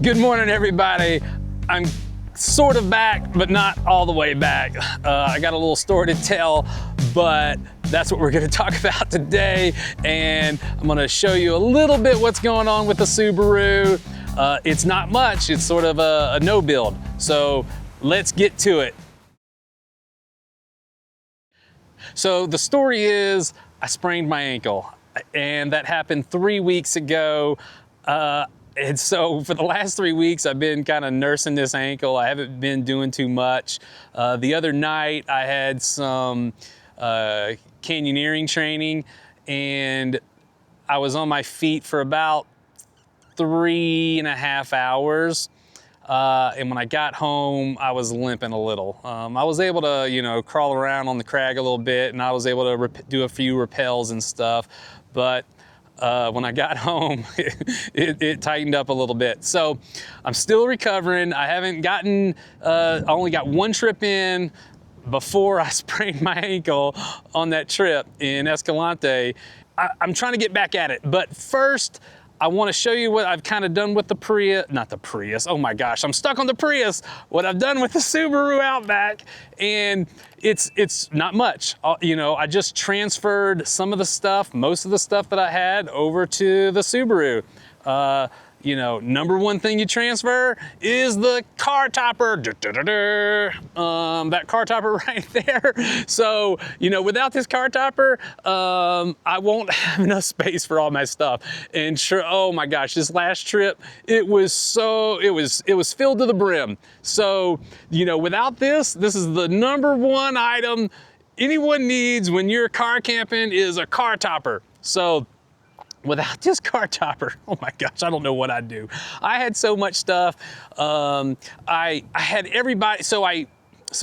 Good morning, everybody. I'm sort of back, but not all the way back. I got a little story to tell, but that's what we're gonna talk about today. And I'm gonna show you a little bit what's going on with the Subaru. It's not much, it's sort of a no build. So let's get to it. So the story is, I sprained my ankle, and that happened 3 weeks ago. And so for the last 3 weeks, I've been kind of nursing this ankle. I haven't been doing too much. The other night, I had some canyoneering training, and I was on my feet for about 3.5 hours. And when I got home, I was limping a little. I was able to, crawl around on the crag a little bit, and I was able to do a few rappels and stuff. But when I got home, it tightened up a little bit. So I'm still recovering. I haven't gotten, I only got one trip in before I sprained my ankle on that trip in Escalante. I'm trying to get back at it. But first, I want to show you what I've kind of done with the Prius, not the Prius, oh my gosh, I'm stuck on the Prius, what I've done with the Subaru Outback, and it's not much. I just transferred some of the stuff, most of the stuff that I had over to the Subaru. Number one thing you transfer is the car topper. That car topper right there. So, without this car topper, I won't have enough space for all my stuff. And sure, oh my gosh, this last trip, it was filled to the brim. So, without this is the number one item anyone needs when you're car camping is a car topper. So, without this car topper, oh my gosh, I don't know what I'd do. I had so much stuff. I had everybody, so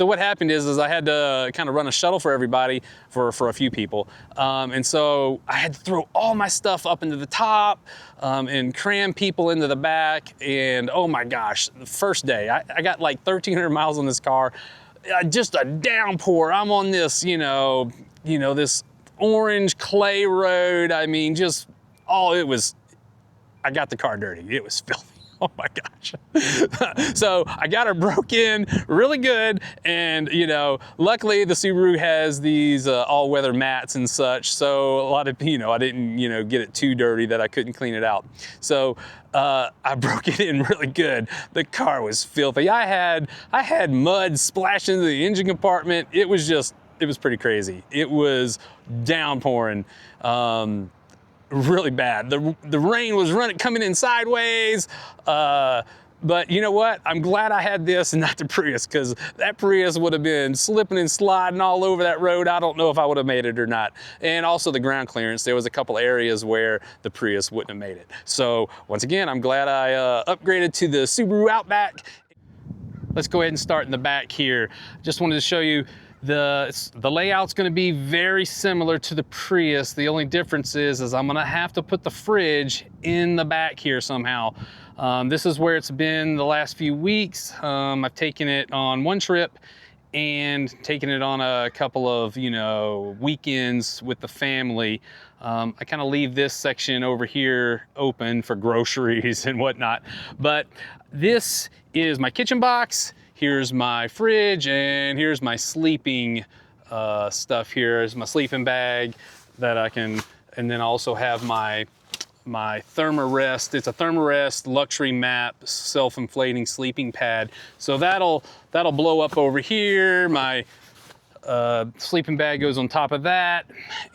what happened is I had to kind of run a shuttle for everybody, for a few people. And so I had to throw all my stuff up into the top and cram people into the back. And oh my gosh, the first day, I got like 1,300 miles on this car. Just a downpour. I'm on this, this orange clay road. I mean, I got the car dirty. It was filthy. Oh my gosh. So I got her broke in really good. And, luckily the Subaru has these all-weather mats and such. So a lot of, I didn't, get it too dirty that I couldn't clean it out. So I broke it in really good. The car was filthy. I had mud splash into the engine compartment. It was pretty crazy. It was downpouring. Really bad. The rain was coming in sideways. But you know what? I'm glad I had this and not the Prius, because that Prius would have been slipping and sliding all over that road. I don't know if I would have made it or not. And also the ground clearance, there was a couple areas where the Prius wouldn't have made it. So once again, I'm glad I upgraded to the Subaru Outback. Let's go ahead and start in the back here. Just wanted to show you the layout's going to be very similar to the Prius. The only difference is I'm going to have to put the fridge in the back here somehow. This is where it's been the last few weeks. I've taken it on one trip and taken it on a couple of, weekends with the family. I kind of leave this section over here open for groceries and whatnot. But this is my kitchen box. Here's my fridge, and here's my sleeping stuff. Here's my sleeping bag that I can, and then I also have my ThermaRest. It's a ThermaRest luxury map self-inflating sleeping pad. So that'll blow up over here. My sleeping bag goes on top of that,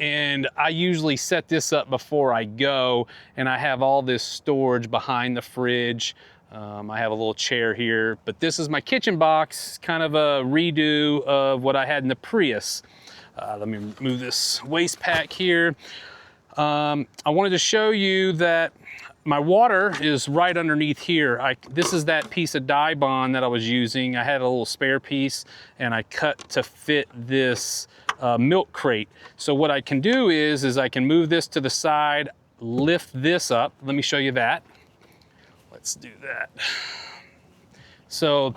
and I usually set this up before I go, and I have all this storage behind the fridge. I have a little chair here, but this is my kitchen box, kind of a redo of what I had in the Prius. Let me move this waste pack here. I wanted to show you that my water is right underneath here. This is that piece of dye bond that I was using. I had a little spare piece, and I cut to fit this milk crate. So what I can do is I can move this to the side, lift this up. Let me show you that. Let's do that. So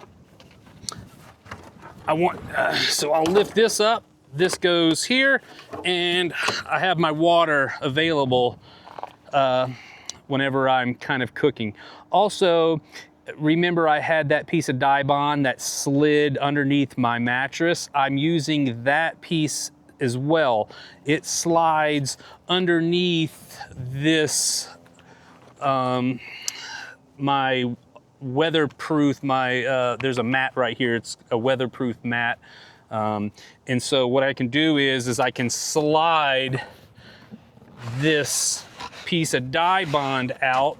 I'll lift this up. This goes here, and I have my water available whenever I'm kind of cooking. Also, remember I had that piece of dye bond that slid underneath my mattress. I'm using that piece as well. It slides underneath this, my weatherproof, there's a mat right here. It's a weatherproof mat. And so what I can do is I can slide this piece of dye bond out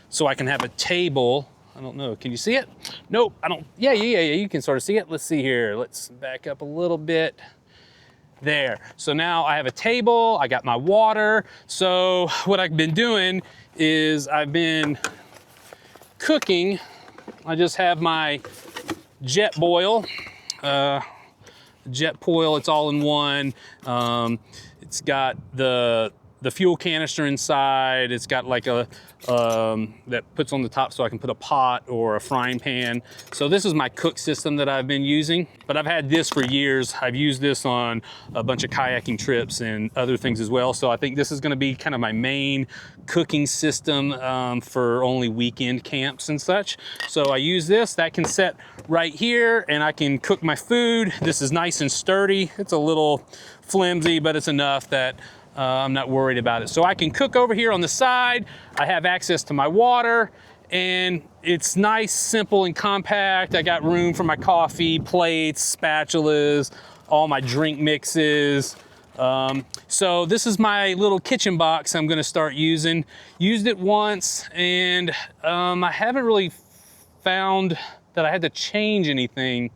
so I can have a table. I don't know, can you see it? Nope, I don't, yeah, you can sort of see it. Let's see here, let's back up a little bit. There, so now I have a table, I got my water. So what I've been doing is I've been cooking. I just have my Jetboil. Jetboil, it's all in one. It's got the fuel canister inside. It's got like a, that puts on the top so I can put a pot or a frying pan. So this is my cook system that I've been using, but I've had this for years. I've used this on a bunch of kayaking trips and other things as well. So I think this is gonna be kind of my main cooking system for only weekend camps and such. So I use this, that can set right here and I can cook my food. This is nice and sturdy. It's a little flimsy, but it's enough that I'm not worried about it. So I can cook over here on the side. I have access to my water and it's nice, simple and compact. I got room for my coffee, plates, spatulas, all my drink mixes. So this is my little kitchen box I'm gonna start using. Used it once and I haven't really found that I had to change anything,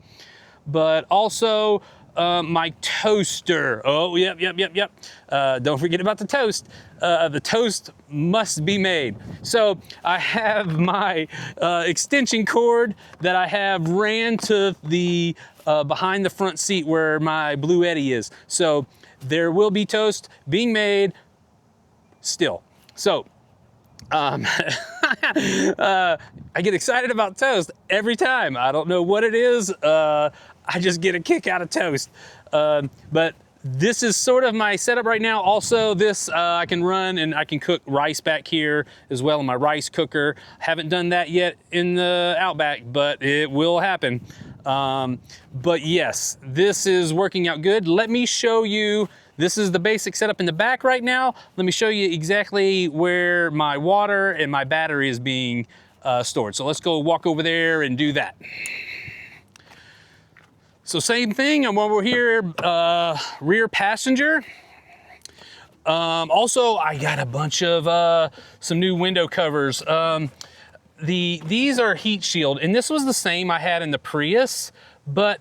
but also my toaster. Oh, yep. Don't forget about the toast. The toast must be made. So I have my extension cord that I have ran to the behind the front seat where my Bluetti is. So there will be toast being made still. So I get excited about toast every time. I don't know what it is. I just get a kick out of toast. But this is sort of my setup right now. Also, this I can run and I can cook rice back here as well in my rice cooker. Haven't done that yet in the Outback, but it will happen. But yes, this is working out good. Let me show you. This is the basic setup in the back right now. Let me show you exactly where my water and my battery is being stored. So let's go walk over there and do that. So same thing, I'm over here, rear passenger. Also, I got a bunch of some new window covers. These are HeatShield, and this was the same I had in the Prius, but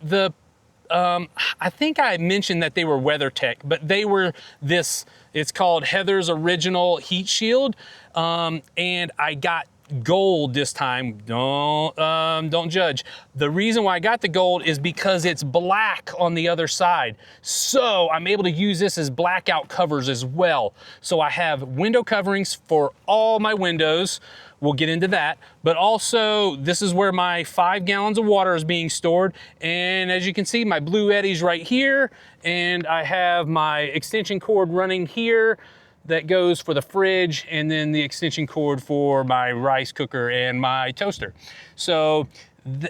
I think I mentioned that they were WeatherTech, but they were this, it's called Heather's Original HeatShield, and I got gold this time. Don't judge. The reason why I got the gold is because it's black on the other side. So I'm able to use this as blackout covers as well. So I have window coverings for all my windows. We'll get into that. But also, this is where my 5 gallons of water is being stored. And as you can see, my Bluetti's right here. And I have my extension cord running here that goes for the fridge, and then the extension cord for my rice cooker and my toaster. So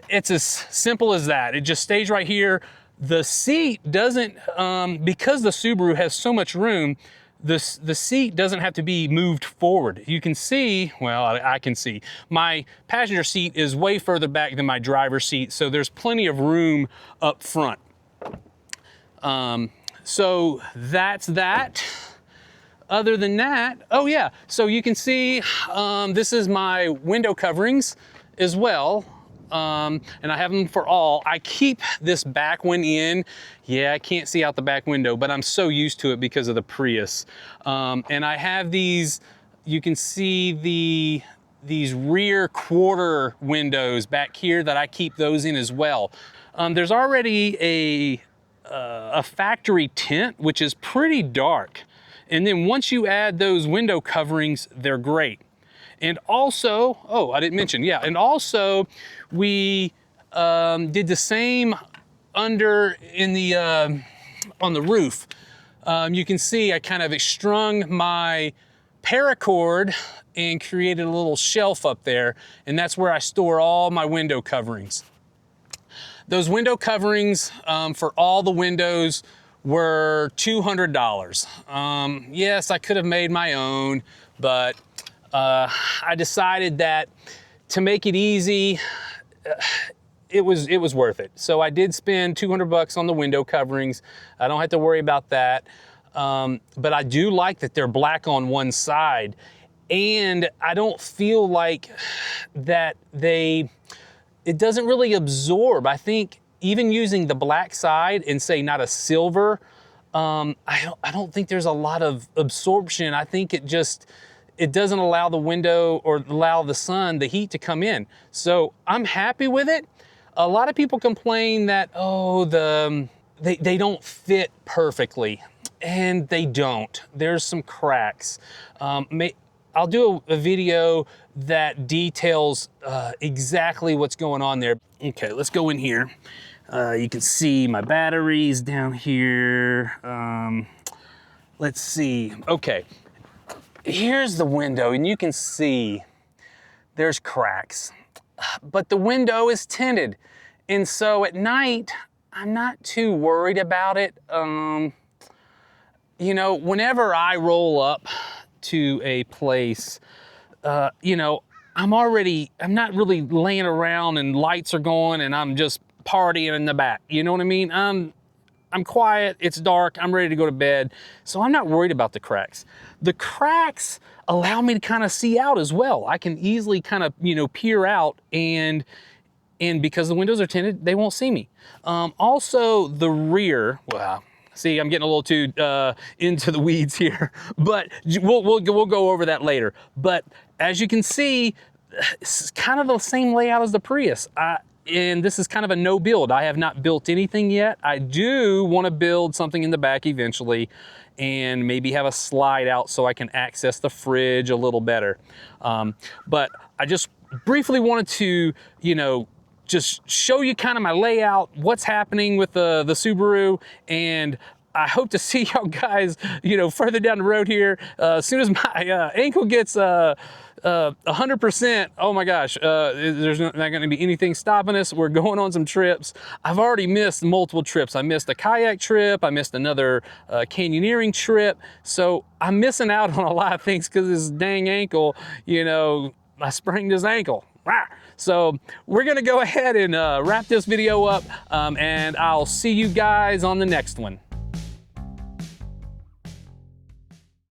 it's as simple as that. It just stays right here. The seat doesn't, because the Subaru has so much room, the seat doesn't have to be moved forward. You can see, well, I can see, my passenger seat is way further back than my driver's seat, so there's plenty of room up front. So that's that. Other than that, oh yeah, so you can see this is my window coverings as well, and I have them for all. I keep this back one in. Yeah, I can't see out the back window, but I'm so used to it because of the Prius. And I have these, you can see these rear quarter windows back here that I keep those in as well. There's already a factory tint, which is pretty dark. And then once you add those window coverings, they're great. And also, oh, I didn't mention, yeah, and also we did the same under in the, on the roof. You can see I kind of strung my paracord and created a little shelf up there, and that's where I store all my window coverings. Those window coverings for all the windows were $200. Yes, I could have made my own, but I decided that to make it easy, it was worth it. So I did spend 200 bucks on the window coverings. I don't have to worry about that. But I do like that they're black on one side, and I don't feel like that it doesn't really absorb. I think even using the black side and say not a silver, I don't think there's a lot of absorption. I think it doesn't allow the window or allow the sun, the heat to come in. So I'm happy with it. A lot of people complain that, oh, they don't fit perfectly, and they don't. There's some cracks. I'll do a video that details exactly what's going on there. Okay, let's go in here. You can see my batteries down here. Let's see. Okay, here's the window, and you can see there's cracks, but the window is tinted. And so at night, I'm not too worried about it. You know, whenever I roll up to a place, you know, I'm not really laying around and lights are going and I'm just partying in the back. You know what I mean? I'm quiet, it's dark, I'm ready to go to bed. So I'm not worried about the cracks. The cracks allow me to kind of see out as well. I can easily kind of, you know, peer out, and because the windows are tinted, they won't see me. Also the rear, well, see, I'm getting a little too into the weeds here, but we'll go over that later. But as you can see, it's kind of the same layout as the Prius. And this is kind of a no build. I have not built anything yet. I do want to build something in the back eventually, and maybe have a slide out so I can access the fridge a little better. But I just briefly wanted to, you know, just show you kind of my layout, what's happening with the Subaru, and I hope to see y'all guys, you know, further down the road here. As soon as my ankle gets 100%, oh my gosh, there's not going to be anything stopping us. We're going on some trips. I've already missed multiple trips. I missed a kayak trip. I missed another canyoneering trip. So I'm missing out on a lot of things because this dang ankle, you know, I sprained his ankle. So we're gonna go ahead and wrap this video up, and I'll see you guys on the next one.